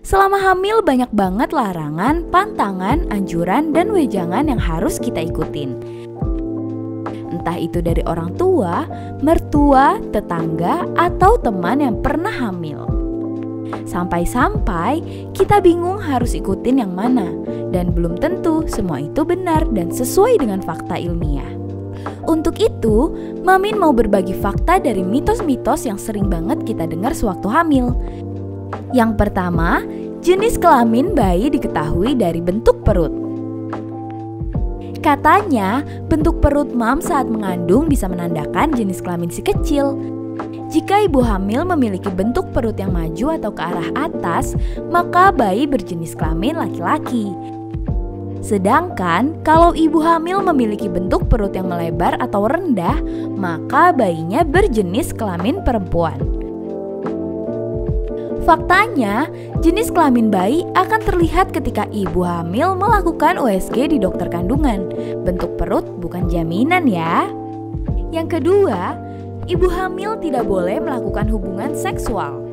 Selama hamil banyak banget larangan, pantangan, anjuran, dan wejangan yang harus kita ikutin. Entah itu dari orang tua, mertua, tetangga, atau teman yang pernah hamil. Sampai-sampai kita bingung harus ikutin yang mana, dan belum tentu semua itu benar dan sesuai dengan fakta ilmiah. Untuk itu, Mamin mau berbagi fakta dari mitos-mitos yang sering banget kita dengar sewaktu hamil. Yang pertama, jenis kelamin bayi diketahui dari bentuk perut. Katanya, bentuk perut mam saat mengandung bisa menandakan jenis kelamin si kecil. Jika ibu hamil memiliki bentuk perut yang maju atau ke arah atas, maka bayi berjenis kelamin laki-laki. Sedangkan kalau ibu hamil memiliki bentuk perut yang melebar atau rendah, maka bayinya berjenis kelamin perempuan. Faktanya, jenis kelamin bayi akan terlihat ketika ibu hamil melakukan USG di dokter kandungan. Bentuk perut bukan jaminan ya. Yang kedua, ibu hamil tidak boleh melakukan hubungan seksual.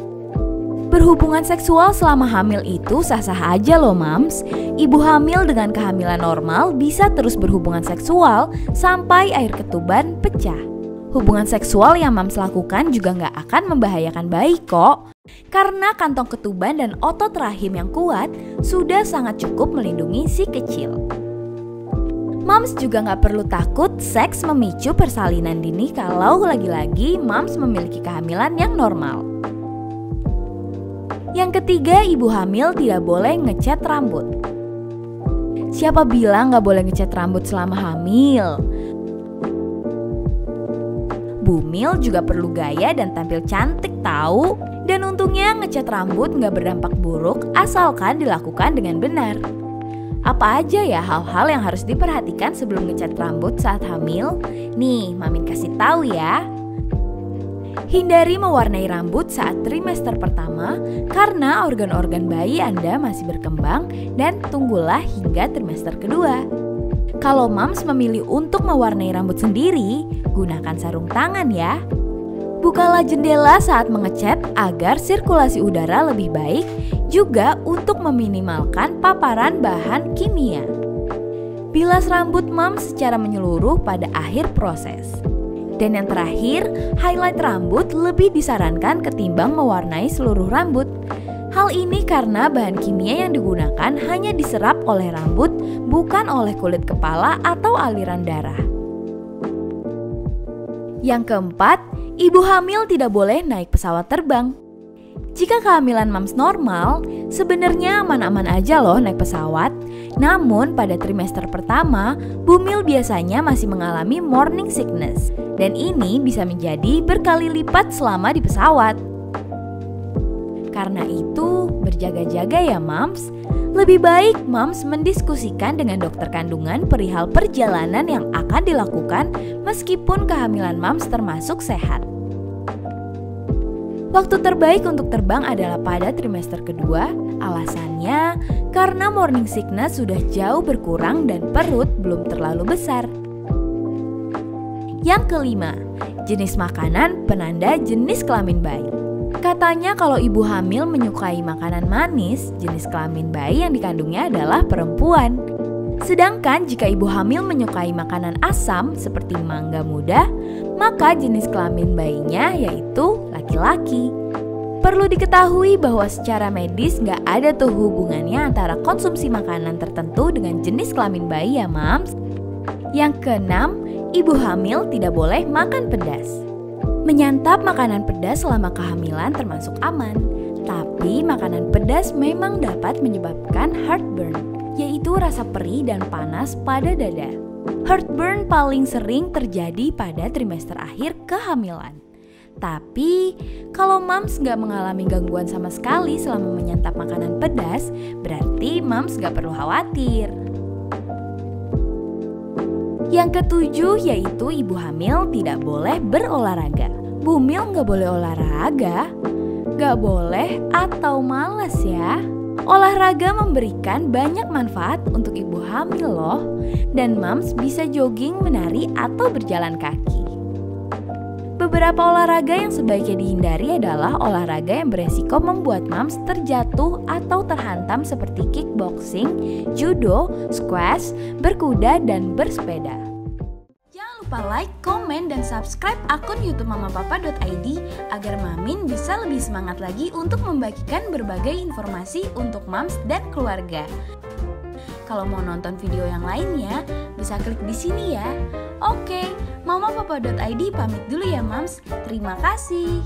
Berhubungan seksual selama hamil itu sah-sah aja loh mams. Ibu hamil dengan kehamilan normal bisa terus berhubungan seksual sampai air ketuban pecah. Hubungan seksual yang mams lakukan juga nggak akan membahayakan bayi kok. Karena kantong ketuban dan otot rahim yang kuat sudah sangat cukup melindungi si kecil. Mams juga nggak perlu takut seks memicu persalinan dini kalau lagi-lagi mams memiliki kehamilan yang normal. Yang ketiga, ibu hamil tidak boleh ngecat rambut. Siapa bilang nggak boleh ngecat rambut selama hamil? Bumil juga perlu gaya dan tampil cantik tahu. Dan untungnya ngecat rambut nggak berdampak buruk asalkan dilakukan dengan benar. Apa aja ya hal-hal yang harus diperhatikan sebelum ngecat rambut saat hamil? Nih, Mamin kasih tahu ya. Hindari mewarnai rambut saat trimester pertama karena organ-organ bayi Anda masih berkembang dan tunggulah hingga trimester kedua. Kalau mams memilih untuk mewarnai rambut sendiri, gunakan sarung tangan ya. Bukalah jendela saat mengecat agar sirkulasi udara lebih baik, juga untuk meminimalkan paparan bahan kimia. Bilas rambut mams secara menyeluruh pada akhir proses. Dan yang terakhir, highlight rambut lebih disarankan ketimbang mewarnai seluruh rambut. Hal ini karena bahan kimia yang digunakan hanya diserap oleh rambut, bukan oleh kulit kepala atau aliran darah. Yang keempat, ibu hamil tidak boleh naik pesawat terbang. Jika kehamilan mams normal, sebenarnya aman-aman aja loh naik pesawat. Namun pada trimester pertama, bumil biasanya masih mengalami morning sickness. Dan ini bisa menjadi berkali lipat selama di pesawat. Karena itu, berjaga-jaga ya mams. Lebih baik mams mendiskusikan dengan dokter kandungan perihal perjalanan yang akan dilakukan meskipun kehamilan mams termasuk sehat. Waktu terbaik untuk terbang adalah pada trimester kedua. Alasannya karena morning sickness sudah jauh berkurang dan perut belum terlalu besar. Yang kelima, jenis makanan penanda jenis kelamin bayi. Katanya kalau ibu hamil menyukai makanan manis, jenis kelamin bayi yang dikandungnya adalah perempuan. Sedangkan jika ibu hamil menyukai makanan asam seperti mangga muda, maka jenis kelamin bayinya yaitu laki-laki. Perlu diketahui bahwa secara medis nggak ada tuh hubungannya antara konsumsi makanan tertentu dengan jenis kelamin bayi ya mams. Yang keenam, ibu hamil tidak boleh makan pedas. Menyantap makanan pedas selama kehamilan termasuk aman, tapi makanan pedas memang dapat menyebabkan heartburn, yaitu rasa perih dan panas pada dada. Heartburn paling sering terjadi pada trimester akhir kehamilan. Tapi kalau mams gak mengalami gangguan sama sekali selama menyantap makanan pedas, berarti mams gak perlu khawatir. Yang ketujuh yaitu ibu hamil tidak boleh berolahraga. Bumil gak boleh olahraga? Gak boleh atau malas ya? Olahraga memberikan banyak manfaat untuk ibu hamil loh. Dan mams bisa jogging, menari, atau berjalan kaki. Beberapa olahraga yang sebaiknya dihindari adalah olahraga yang beresiko membuat mams terjatuh atau terhantam seperti kickboxing, judo, squash, berkuda, dan bersepeda. Jangan lupa like, komen, dan subscribe akun YouTube mamapapa.id agar Mamin bisa lebih semangat lagi untuk membagikan berbagai informasi untuk mams dan keluarga. Kalau mau nonton video yang lainnya, bisa klik di sini ya. Oke, mamapapa.id pamit dulu ya mams. Terima kasih.